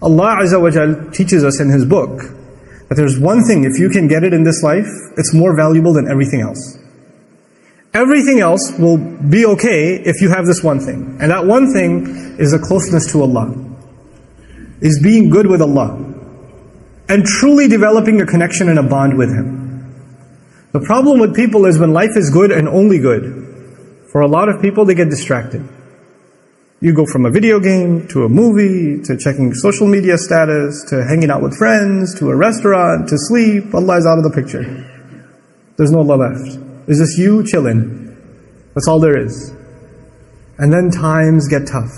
Allah Azza wa Jal teaches us in His book that there's one thing, if you can get it in this life, it's more valuable than everything else. Everything else will be okay if you have this one thing. And that one thing is a closeness to Allah. Is being good with Allah. And truly developing a connection and a bond with Him. The problem with people is when life is good and only good, for a lot of people they get distracted. You go from a video game, to a movie, to checking social media status, to hanging out with friends, to a restaurant, to sleep. Allah is out of the picture. There's no Allah left. It's just you chilling. That's all there is. And then times get tough.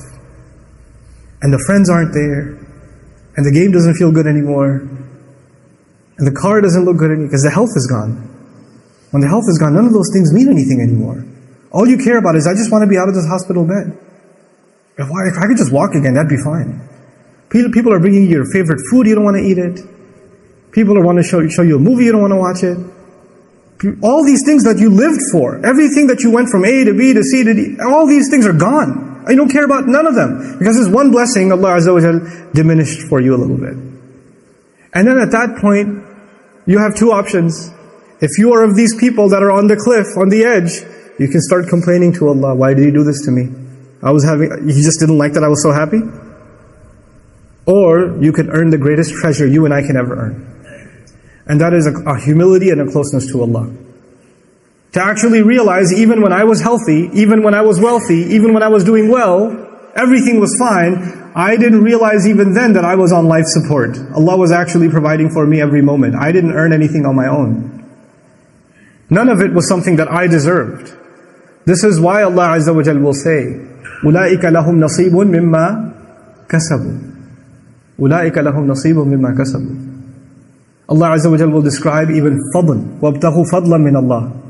And the friends aren't there. And the game doesn't feel good anymore. And the car doesn't look good anymore because the health is gone. When the health is gone, none of those things mean anything anymore. All you care about is, I just want to be out of this hospital bed. If I could just walk again, that'd be fine. People are bringing you your favorite food, you don't want to eat it. People want to show you a movie, you don't want to watch it. All these things that you lived for, everything that you went from A to B to C to D, all these things are gone. You don't care about none of them. Because this one blessing, Allah Azza wa Jal diminished for you a little bit. And then at that point, you have two options. If you are of these people that are on the cliff, on the edge, you can start complaining to Allah, why did you do this to me? He just didn't like that I was so happy? Or you could earn the greatest treasure you and I can ever earn. And that is a humility and a closeness to Allah. To actually realize, even when I was healthy, even when I was wealthy, even when I was doing well, everything was fine, I didn't realize even then that I was on life support. Allah was actually providing for me every moment. I didn't earn anything on my own. None of it was something that I deserved. This is why Allah Azza wa Jal will say, أُولَٰئِكَ لَهُمْ نَصِيبٌ مِمَّا كَسَبُوا أُولَٰئِكَ لَهُمْ نَصِيبٌ مِمَّا كَسَبُوا. Allah Azza wa Jal will describe even fadl. وَابْتَغُوا فَضْلًا مِنَ اللَّهِ.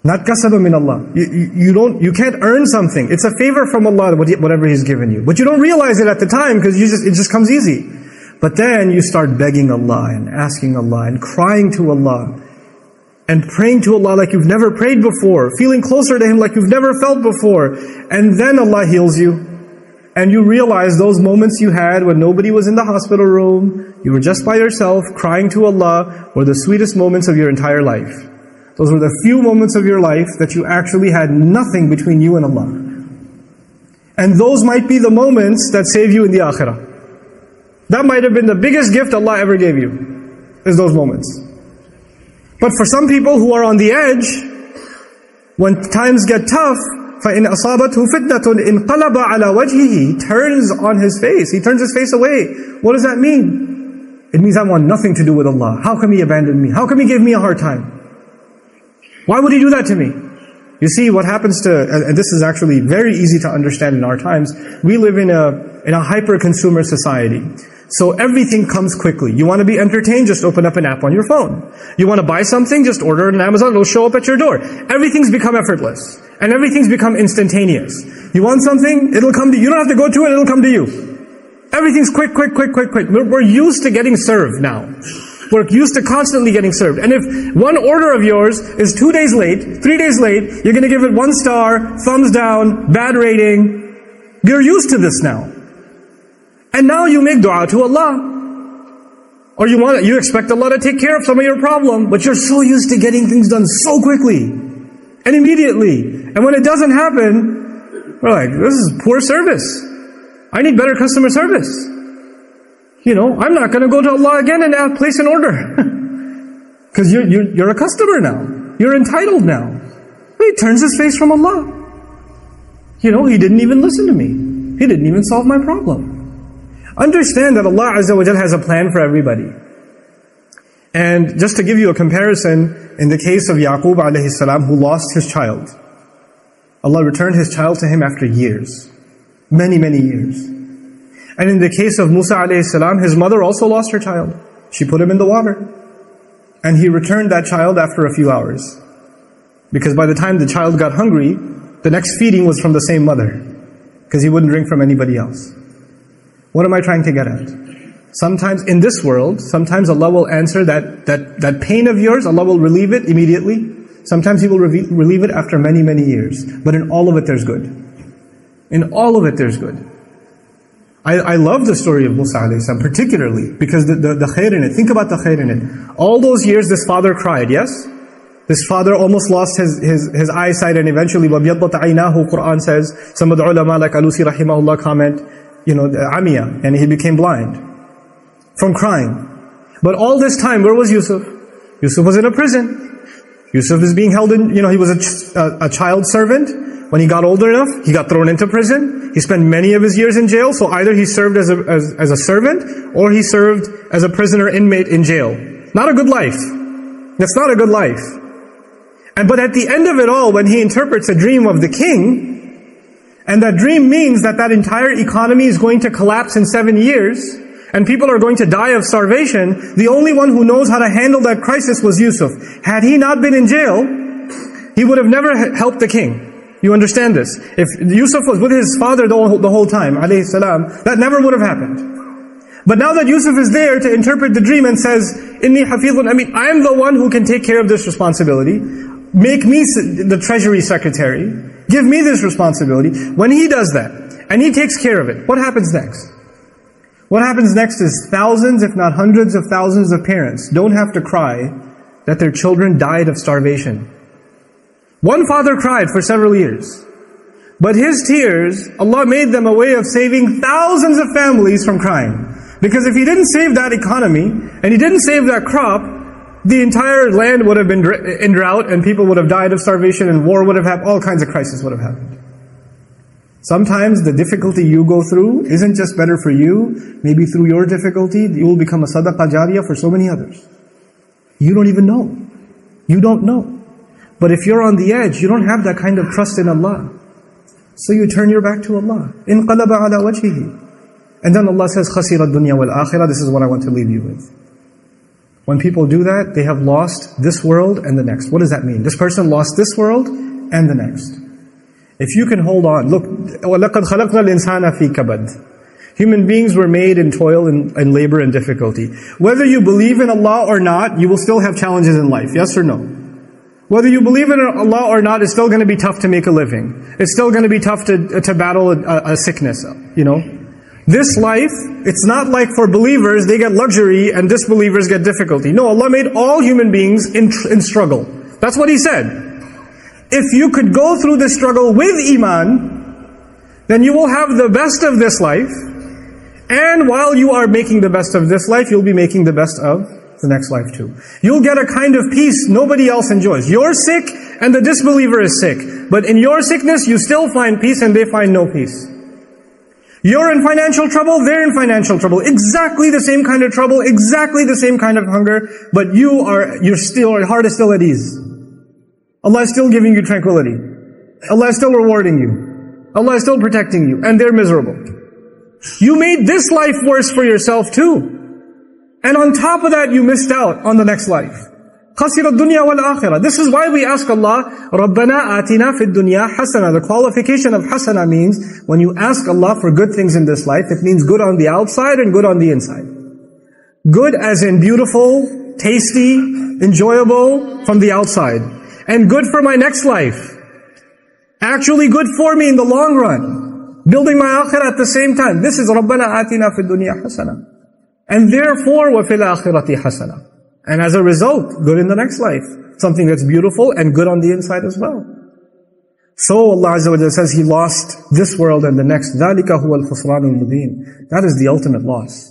Not kasaba min Allah. You can't earn something. It's a favor from Allah, whatever He's given you. But you don't realize it at the time because it just comes easy. But then you start begging Allah and asking Allah and crying to Allah and praying to Allah like you've never prayed before, feeling closer to Him like you've never felt before. And then Allah heals you. And you realize those moments you had when nobody was in the hospital room, you were just by yourself crying to Allah, were the sweetest moments of your entire life. Those were the few moments of your life that you actually had nothing between you and Allah. And those might be the moments that save you in the akhirah. That might have been the biggest gift Allah ever gave you, is those moments. But for some people who are on the edge, when times get tough, فَإِنْ أَصَابَتْهُ فِتْنَةٌ إِنْقَلَبَ عَلَى وَجْهِهِ. He turns on his face. He turns his face away. What does that mean? It means I want nothing to do with Allah. How come He abandoned me? How come He gave me a hard time? Why would He do that to me? You see, what happens to, and this is actually very easy to understand in our times, we live in a hyper-consumer society. So everything comes quickly. You want to be entertained, just open up an app on your phone. You want to buy something, just order it on Amazon, it'll show up at your door. Everything's become effortless. And everything's become instantaneous. You want something, it'll come to you. You don't have to go to it, it'll come to you. Everything's quick. We're used to getting served now. We're used to constantly getting served. And if one order of yours is 2 days late, 3 days late, you're going to give it 1 star, thumbs down, bad rating. You're used to this now. And now you make dua to Allah. Or you expect Allah to take care of some of your problem, but you're so used to getting things done so quickly and immediately. And when it doesn't happen, we're like, this is poor service. I need better customer service. I'm not going to go to Allah again and place an order. Because you're a customer now. You're entitled now. He turns his face from Allah. He didn't even listen to me. He didn't even solve my problem. Understand that Allah Azza wa Jal has a plan for everybody. And just to give you a comparison, in the case of Yaqub alayhi salam, who lost his child, Allah returned his child to him after years. Many years. And in the case of Musa alayhi salam, his mother also lost her child. She put him in the water. And He returned that child after a few hours. Because by the time the child got hungry, the next feeding was from the same mother. Because he wouldn't drink from anybody else. What am I trying to get at? Sometimes in this world, sometimes Allah will answer that pain of yours, Allah will relieve it immediately. Sometimes He will relieve it after many years. But in all of it there's good. In all of it there's good. I love the story of Musa alayhi salam, particularly because the khair in it. Think about the khair in it. All those years this father cried, yes? This father almost lost his eyesight, and eventually, وَبْيَضَّتْ عَيْنَاهُ, Qur'an says, some of the ulama like Alusi rahimahullah comment, amiya, and he became blind from crying. But all this time, where was Yusuf? Yusuf was in a prison. Yusuf is being held in, he was a child servant. When he got older enough, he got thrown into prison. He spent many of his years in jail, so either he served as a servant, or he served as a prisoner inmate in jail. Not a good life. That's not a good life. But at the end of it all, when he interprets a dream of the king, and that dream means that entire economy is going to collapse in 7 years, and people are going to die of starvation, the only one who knows how to handle that crisis was Yusuf. Had he not been in jail, he would have never helped the king. You understand this? If Yusuf was with his father the whole time, alayhi salam, that never would have happened. But now that Yusuf is there to interpret the dream and says, Inni hafidhun, I am the one who can take care of this responsibility. Make me the treasury secretary. Give me this responsibility. When he does that, and he takes care of it, what happens next? What happens next is thousands, if not hundreds of thousands of parents don't have to cry that their children died of starvation. One father cried for several years. But his tears, Allah made them a way of saving thousands of families from crying. Because if he didn't save that economy, and he didn't save that crop, the entire land would have been in drought, and people would have died of starvation, and war would have happened, all kinds of crises would have happened. Sometimes the difficulty you go through isn't just better for you. Maybe through your difficulty, you will become a sadaqah jariyah for so many others. You don't even know. You don't know. But if you're on the edge, you don't have that kind of trust in Allah. So you turn your back to Allah. انقلب على وجهه. And then Allah says, خَسِرَ الدُّنْيَا وَالْآخِرَةِ. This is what I want to leave you with. When people do that, they have lost this world and the next. What does that mean? This person lost this world and the next. If you can hold on, look, وَلَقَدْ خَلَقْنَا الْإِنسَانَ فِي كَبَدٍ. Human beings were made in toil and labor and difficulty. Whether you believe in Allah or not, you will still have challenges in life. Yes or no? Whether you believe in Allah or not, it's still going to be tough to make a living. It's still going to be tough to battle a sickness, This life, it's not like for believers, they get luxury and disbelievers get difficulty. No, Allah made all human beings in struggle. That's what He said. If you could go through this struggle with Iman, then you will have the best of this life. And while you are making the best of this life, you'll be making the best of the next life too. You'll get a kind of peace nobody else enjoys. You're sick and the disbeliever is sick. But in your sickness, you still find peace and they find no peace. You're in financial trouble, they're in financial trouble. Exactly the same kind of trouble, exactly the same kind of hunger, but your heart is still at ease. Allah is still giving you tranquility. Allah is still rewarding you. Allah is still protecting you, and they're miserable. You made this life worse for yourself too. And on top of that, you missed out on the next life. خَسِرَ الدُّنْيَا وَالْآخِرَةِ. This is why we ask Allah, رَبَّنَا آتِنَا فِي الدُّنْيَا حَسَنَةً. The qualification of hasana means, when you ask Allah for good things in this life, it means good on the outside and good on the inside. Good as in beautiful, tasty, enjoyable from the outside. And good for my next life. Actually good for me in the long run. Building my akhirah at the same time. This is رَبَّنَا آتِنَا فِي الدُّنْيَا حَسَنَةً. And therefore, وَفِي الْآخِرَةِ حَسَنَةً. And as a result, good in the next life. Something that's beautiful and good on the inside as well. So Allah Azza wa Jalla says He lost this world and the next. ذَلِكَ هُوَ الْخُسْرَانُ الْمُبِينُ. That is the ultimate loss.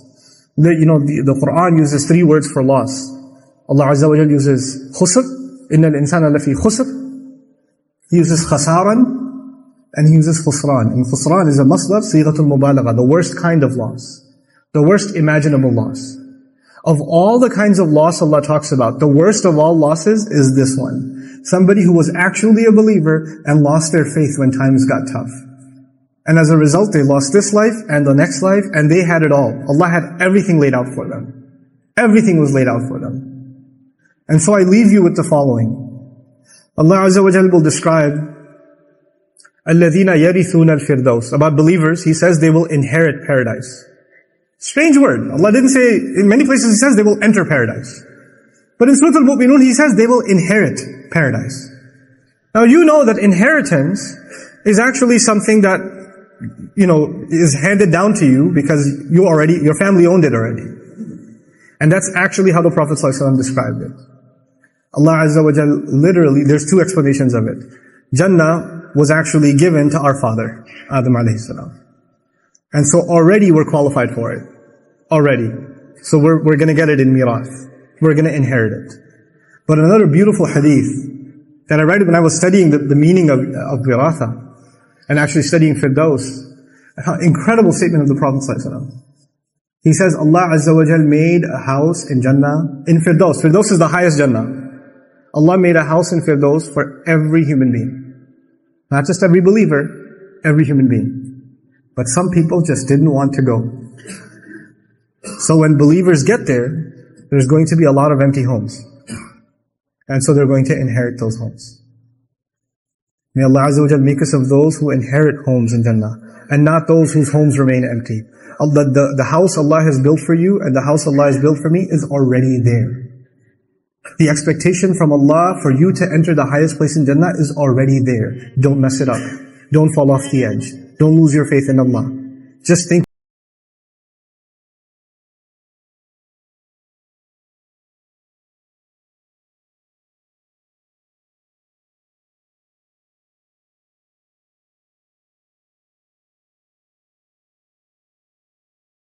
The Qur'an uses 3 words for loss. Allah Azza wa Jalla uses khusr. إِنَّ الْإِنسَانَ لَفِي خُسْرٍ. He uses khasaran and He uses khusran. And khusran is a masdar, sighatul mubalagha, the worst kind of loss. The worst imaginable loss. Of all the kinds of loss Allah talks about, the worst of all losses is this one. Somebody who was actually a believer and lost their faith when times got tough. And as a result, they lost this life and the next life, and they had it all. Allah had everything laid out for them. Everything was laid out for them. And so I leave you with the following. Allah Azza wa Jalla will describe الَّذِينَ يَرِثُونَ الْفِرْدَوْسِ. About believers, He says they will inherit paradise. Strange word. Allah didn't say, in many places He says they will enter paradise. But in Surah Al-Mu'minun He says they will inherit paradise. Now you know that inheritance is actually something that is handed down to you because your family owned it already. And that's actually how the Prophet ﷺ described it. Allah Azza wa Jal, literally, there's two explanations of it. Jannah was actually given to our father, Adam alayhi salam. And so already we're qualified for it. Already. So we're going to get it in mirath. We're going to inherit it. But another beautiful hadith that I read when I was studying the meaning of wiratha and actually studying Firdaus, incredible statement of the Prophet ﷺ. He says, Allah Azza wa Jal made a house in Jannah, in Firdaus. Firdaus is the highest Jannah. Allah made a house in Firdaus for every human being. Not just every believer, every human being. But some people just didn't want to go. So when believers get there, there's going to be a lot of empty homes. And so they're going to inherit those homes. May Allah Azza wa Jal make us of those who inherit homes in Jannah, and not those whose homes remain empty. The house Allah has built for you and the house Allah has built for me is already there. The expectation from Allah for you to enter the highest place in Jannah is already there. Don't mess it up. Don't fall off the edge. Don't lose your faith in Allah. Just think